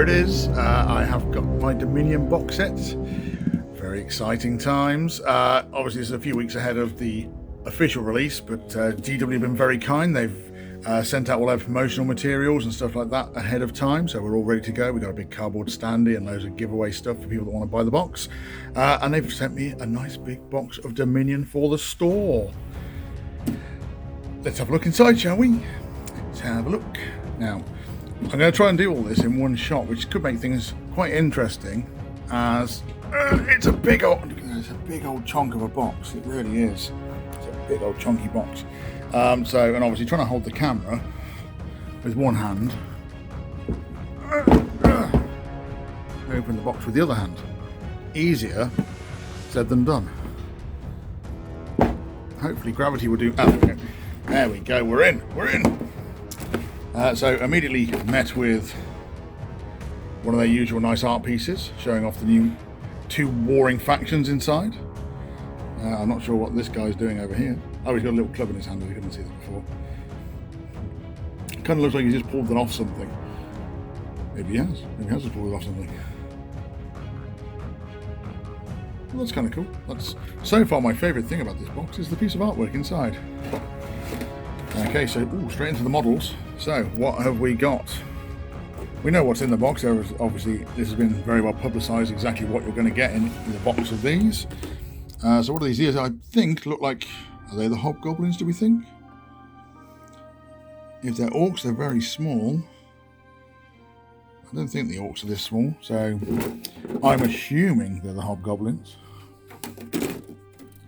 it is. I have got my Dominion box set. Very exciting times. Obviously, it's a few weeks ahead of the official release, but GW have been very kind. They've sent out all our promotional materials and stuff like that ahead of time, so we're all ready to go. We've got a big cardboard standee and loads of giveaway stuff for people that want to buy the box. And they've sent me a nice big box of Dominion for the store. Let's have a look inside, shall we? Let's have a look. Now, I'm going to try and do all this in one shot, which could make things quite interesting, as it's a big old chunk of a box. It really is. It's a big old chunky box. And obviously trying to hold the camera with one hand, open the box with the other hand. Easier said than done. Hopefully gravity will do. There we go. We're in. So immediately met with one of their usual nice art pieces, showing off the new two warring factions inside. I'm not sure what this guy's doing over here. Oh, he's got a little club in his hand. I couldn't see that before. Kind of looks like he's just pulled it off something. Maybe he has. Maybe he has just pulled it off something. Well, that's kind of cool. That's so far my favourite thing about this box is the piece of artwork inside. Okay, so straight into the models. So, what have we got? We know what's in the box. Obviously, this has been very well publicised exactly what you're going to get in the box of these. So what are these here? I think look like, are they the hobgoblins, do we think? If they're orcs, they're very small. I don't think the orcs are this small, so I'm assuming they're the hobgoblins.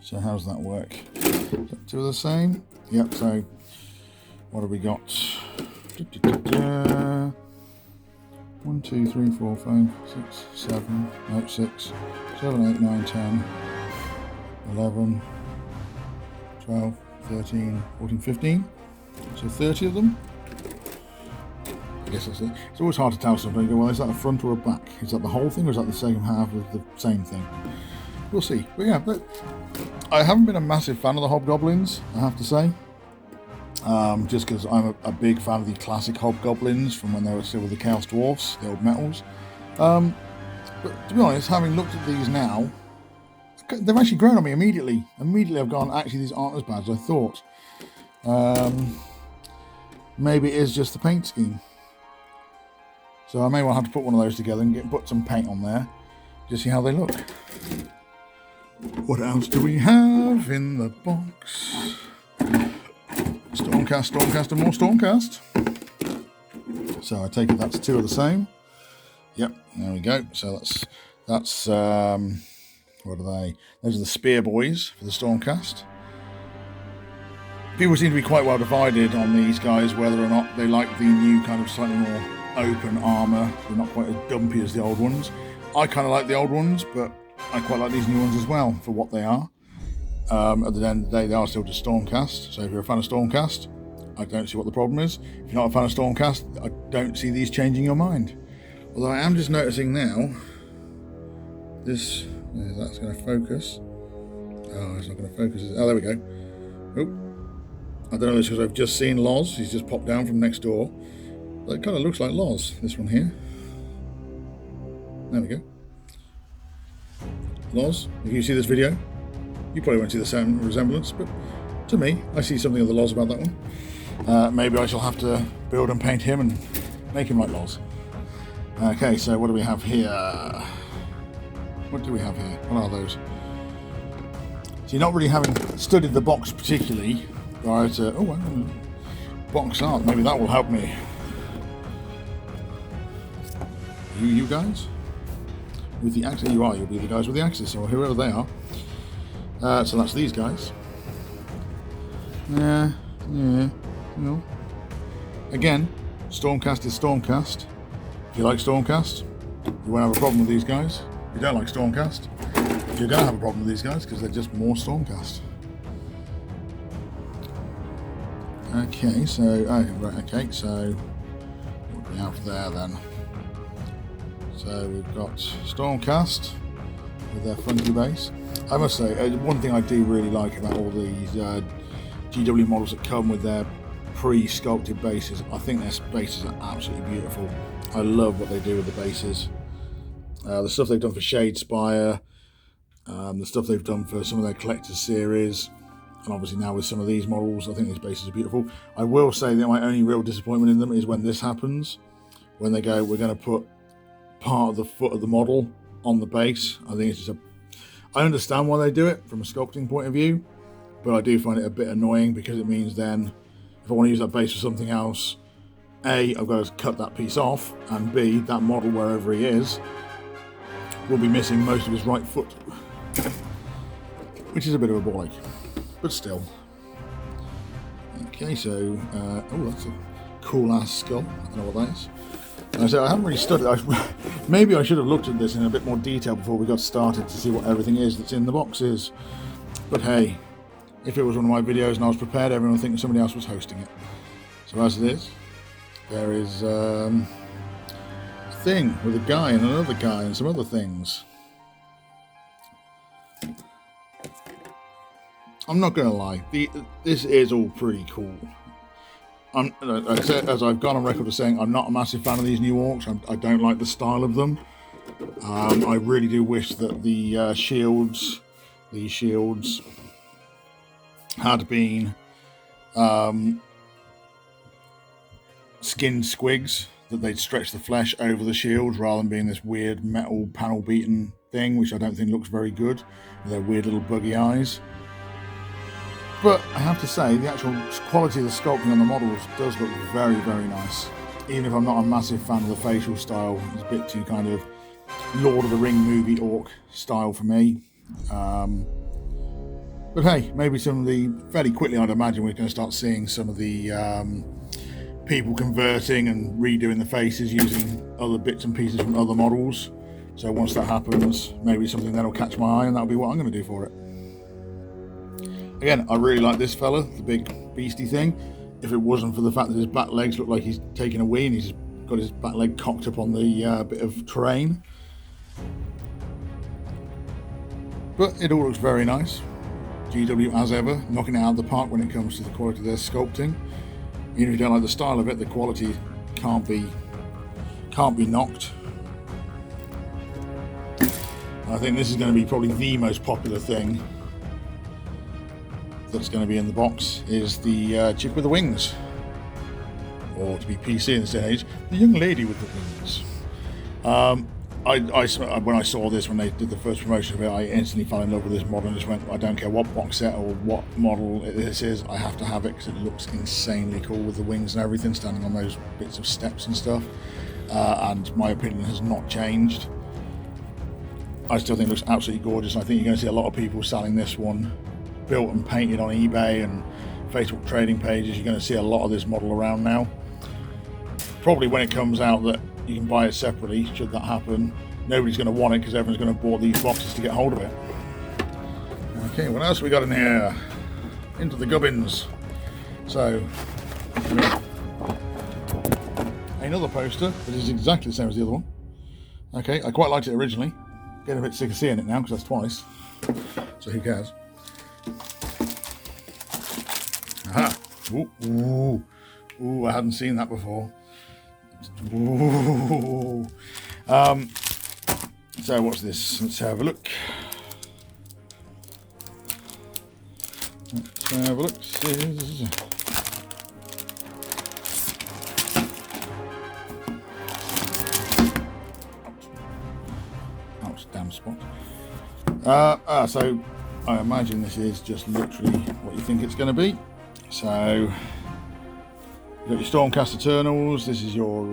So how's that work? Is that two of the same? Yep, so what have we got? 1, 2, 3, 4, 5, 6, 7, no, 6, 7, 8, 9, 10, 11, 12, 13, 14, 15. So 30 of them. I guess that's it. It's always hard to tell something. You go, well, is that a front or a back? Is that the whole thing or is that the same half of the same thing? We'll see. But yeah, I haven't been a massive fan of the hobgoblins, I have to say. Just because I'm a big fan of the classic hobgoblins from when they were still with the Chaos Dwarfs, the old metals. But to be honest, having looked at these now, they've actually grown on me immediately. Immediately I've gone, actually these aren't as bad as I thought. Maybe it is just the paint scheme. So I may well have to put one of those together and put some paint on there, just see how they look. What else do we have in the box? Stormcast, and more Stormcast. So I take it that's two of the same. Yep, there we go. So that's what are they? Those are the Spear Boys for the Stormcast. People seem to be quite well divided on these guys, whether or not they like the new kind of slightly more open armour. They're not quite as dumpy as the old ones. I kind of like the old ones, but I quite like these new ones as well for what they are. At the end of the day, they are still just Stormcast. So if you're a fan of Stormcast, I don't see what the problem is. If you're not a fan of Stormcast, I don't see these changing your mind. Although I am just noticing now, that's going to focus. Oh, it's not going to focus. Oh, there we go. Oh. I don't know, it's because I've just seen Loz. He's just popped down from next door. But it kind of looks like Loz, this one here. There we go. Loz, if you see this video, you probably won't see the same resemblance, but to me, I see something of the Loz about that one. Maybe I shall have to build and paint him and make him like Loz. Okay, so what do we have here? What do we have here? What are those? So you're not really having studied the box particularly. Right, box art, maybe that will help me. You guys? With the axes, you'll be the guys with the axes, or whoever they are. So that's these guys. Yeah. Again, Stormcast is Stormcast. If you like Stormcast, you won't have a problem with these guys. If you don't like Stormcast, you're going to have a problem with these guys because they're just more Stormcast. Okay, so what do we have there then? So we've got Stormcast with their funky base. I must say, one thing I do really like about all these GW models that come with their pre-sculpted bases. I think their bases are absolutely beautiful. I love what they do with the bases. The stuff they've done for Shadespire, the stuff they've done for some of their collector's series, and obviously now with some of these models, I think these bases are beautiful. I will say that my only real disappointment in them is when this happens, when they go, we're going to put part of the foot of the model on the base. I think it's just I understand why they do it from a sculpting point of view, but I do find it a bit annoying because it means then if I want to use that base for something else, A, I've got to cut that piece off, and B, that model, wherever he is, will be missing most of his right foot, which is a bit of a ball ache, but still. Okay, so, oh, that's a cool ass skull. I don't know what that is. So I haven't really studied. Maybe I should have looked at this in a bit more detail before we got started to see what everything is that's in the boxes. But hey, if it was one of my videos and I was prepared, everyone would think somebody else was hosting it. So as it is, there is a thing with a guy and another guy and some other things. I'm not going to lie, this is all pretty cool. As I've gone on record as saying, I'm not a massive fan of these new orcs. I don't like the style of them. I really do wish that the shields had been skinned squigs, that they'd stretch the flesh over the shields rather than being this weird metal panel beaten thing, which I don't think looks very good, with their weird little buggy eyes. But I have to say, the actual quality of the sculpting on the models does look very, very nice. Even if I'm not a massive fan of the facial style, it's a bit too kind of Lord of the Ring movie orc style for me. But hey, maybe some of the, fairly quickly I'd imagine we're going to start seeing some of the people converting and redoing the faces using other bits and pieces from other models. So once that happens, maybe something that'll catch my eye, and that'll be what I'm going to do for it. Again, I really like this fella, the big beastie thing. If it wasn't for the fact that his back legs look like he's taking a wee and he's got his back leg cocked up on the bit of terrain. But it all looks very nice. GW, as ever, knocking it out of the park when it comes to the quality of their sculpting. Even if you don't like the style of it, the quality can't be knocked. I think this is going to be probably the most popular thing that's going to be in the box, is the chick with the wings, or to be PC in this day and age, the young lady with the wings. When I saw this, when they did the first promotion of it, I instantly fell in love with this model and just went, I don't care what box set or what model this is, I have to have it because it looks insanely cool with the wings and everything, standing on those bits of steps and stuff. And my opinion has not changed. I still think it looks absolutely gorgeous. I think you're going to see a lot of people selling this one built and painted on eBay and Facebook trading pages. You're going to see a lot of this model around now. Probably when it comes out that you can buy it separately, should that happen, nobody's going to want it because everyone's going to bought these boxes to get hold of it. Okay, what else we got in here? Into the gubbins. So, another poster that is exactly the same as the other one. Okay, I quite liked it originally. Getting a bit sick of seeing it now because that's twice. So who cares? Aha! Ooh, ooh, ooh! I hadn't seen that before. Ooh. So what's this? Let's have a look. Let's have a look. Ouch, damn spot. So I imagine this is just literally what you think it's going to be. So you've got your Stormcast Eternals, this is your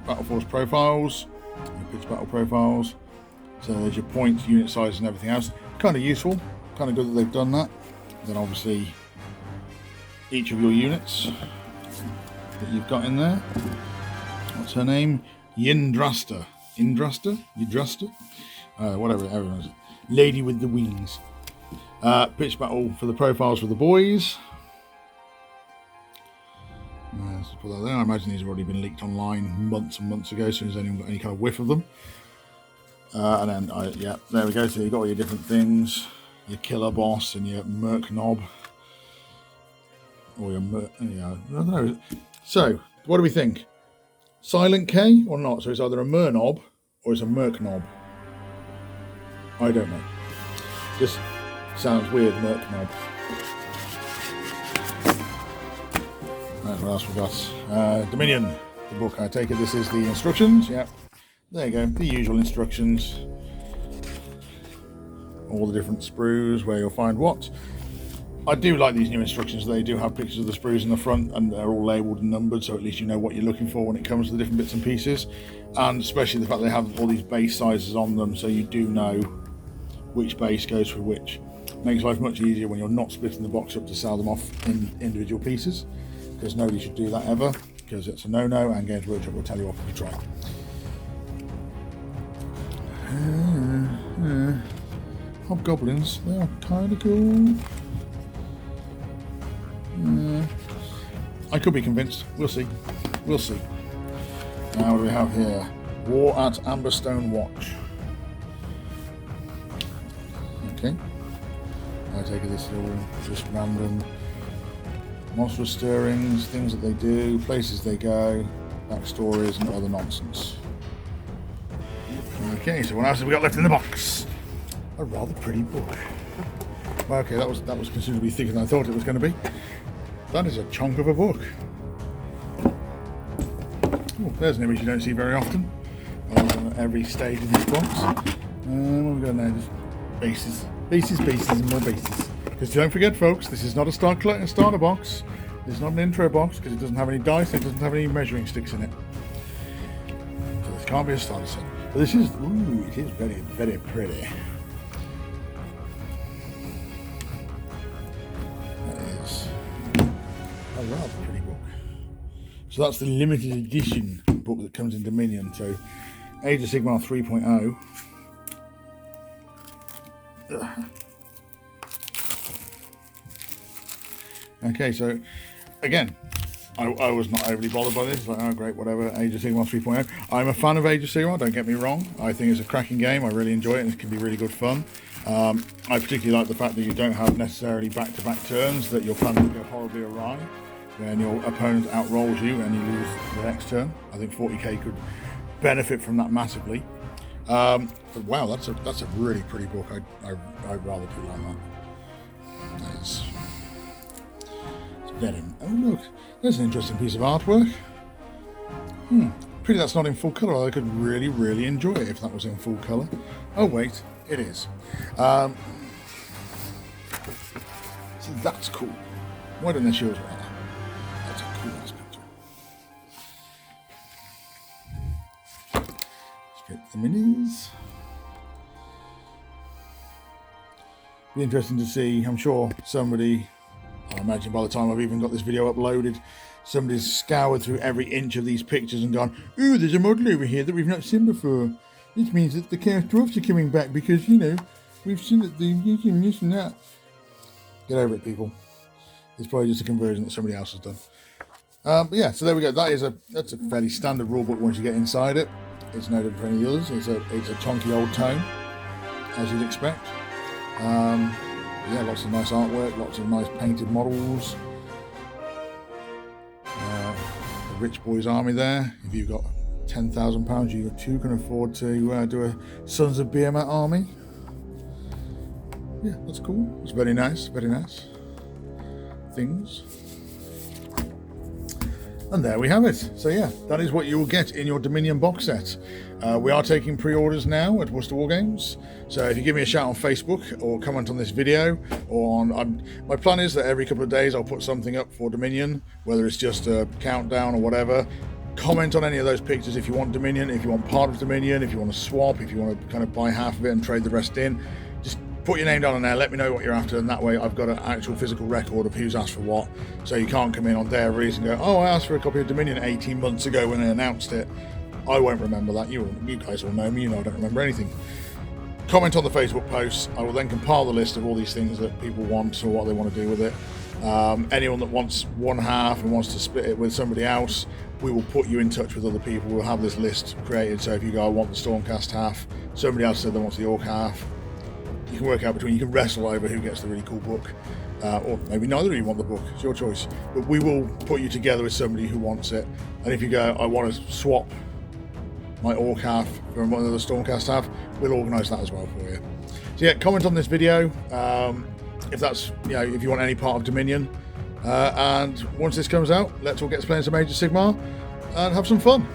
Battle Force profiles, your pitch battle profiles. So there's your points, unit size and everything else. Kind of useful, kind of good that they've done that. Then obviously each of your units that you've got in there. What's her name? Yindrasta. Yindrasta? Whatever, everyone knows. Lady with the wings. Pitch battle for the profiles for the boys. Let's put that there. I imagine these have already been leaked online months and months ago, as soon as anyone got any kind of whiff of them. And then, yeah, there we go. So you've got all your different things, your killer boss and your merc knob. or your yeah, I don't know. So, what do we think? Silent K or not? So it's either a mer knob or it's a merc knob. I don't know. Just sounds weird, merc knob. Right, what else we got? Dominion, the book. I take it this is the instructions. Yep. There you go. The usual instructions. All the different sprues, where you'll find what. I do like these new instructions. They do have pictures of the sprues in the front and they're all labelled and numbered, so at least you know what you're looking for when it comes to the different bits and pieces. And especially the fact they have all these base sizes on them, so you do know which base goes for which. Makes life much easier when you're not splitting the box up to sell them off in individual pieces, because nobody should do that ever, because it's a no-no, and Games Workshop will tell you off if you try. Hobgoblins, they are kind of cool. I could be convinced. We'll see. We'll see. Now, what do we have here? War at Amberstone Watch. Okay. I take it this is all just random monstrous stirrings, things that they do, places they go, backstories, and other nonsense. Okay, so what else have we got left in the box? A rather pretty book. Well, okay, that was considerably thicker than I thought it was going to be. That is a chunk of a book. Oh, there's an image you don't see very often on every stage of this box. What have we got now? Just bases, and more bases. Because don't forget, folks, this is not a starter box. It's not an intro box because it doesn't have any dice. It doesn't have any measuring sticks in it. So this can't be a starter set. But this is, ooh, it is very, very pretty. A rather pretty book. So that's the limited edition book that comes in Dominion. So Age of Sigmar 3.0. Okay, so again, I was not overly bothered by this. It's like, oh great, whatever, Age of Sigmar 3.0. I'm a fan of Age of Sigmar, don't get me wrong. I think it's a cracking game. I really enjoy it and it can be really good fun. I particularly like the fact that you don't have necessarily back-to-back turns, that your plan will go horribly awry when your opponent outrolls you and you lose the next turn. I think 40k could benefit from that massively. But wow, that's a really pretty book. I rather do like that. It's very, oh look, there's an interesting piece of artwork. Pretty that's not in full colour. I could really, really enjoy it if that was in full colour. Oh wait, it is. So that's cool. Why don't they show us around? That's a cool ass picture. Straight to the minis. Be interesting to see. I'm sure somebody, I imagine by the time I've even got this video uploaded, somebody's scoured through every inch of these pictures and gone, ooh, there's a model over here that we've not seen before. This means that the Chaos Dwarfs are coming back because, you know, we've seen that they're using this and that. Get over it, people. It's probably just a conversion that somebody else has done. But yeah, so there we go. That's a fairly standard rulebook once you get inside it. It's no different from any others. It's a chunky old tome, as you'd expect. Yeah, lots of nice artwork, lots of nice painted models. The Rich Boys Army there. If you've got £10,000, you too can afford to do a Sons of Behemoth army. Yeah, that's cool. It's very nice, very nice things. And there we have it. So yeah, that is what you will get in your Dominion box set. We are taking pre-orders now at Worcester War Games. So if you give me a shout on Facebook or comment on this video, or on, my plan is that every couple of days I'll put something up for Dominion, whether it's just a countdown or whatever. Comment on any of those pictures if you want Dominion, if you want part of Dominion, if you want to swap, if you want to kind of buy half of it and trade the rest in. Just put your name down on there, let me know what you're after, and that way I've got an actual physical record of who's asked for what. So you can't come in on day of release and go, oh, I asked for a copy of Dominion 18 months ago when they announced it. I won't remember that. You guys all know me, you know I don't remember anything. Comment on the Facebook posts. I will then compile the list of all these things that people want or what they want to do with it. Anyone that wants one half and wants to split it with somebody else, we will put you in touch with other people. We'll have this list created, so if you go, I want the Stormcast half, somebody else said they want the Orc half, you can work out between, you can wrestle over who gets the really cool book. or maybe neither of you want the book, it's your choice, but we will put you together with somebody who wants it. And if you go, I want to swap my Orc half from one of the Stormcast half, we'll organise that as well for you. So yeah, comment on this video if that's, you know, if you want any part of Dominion, and once this comes out, let's all get to playing some Age of Sigmar and have some fun.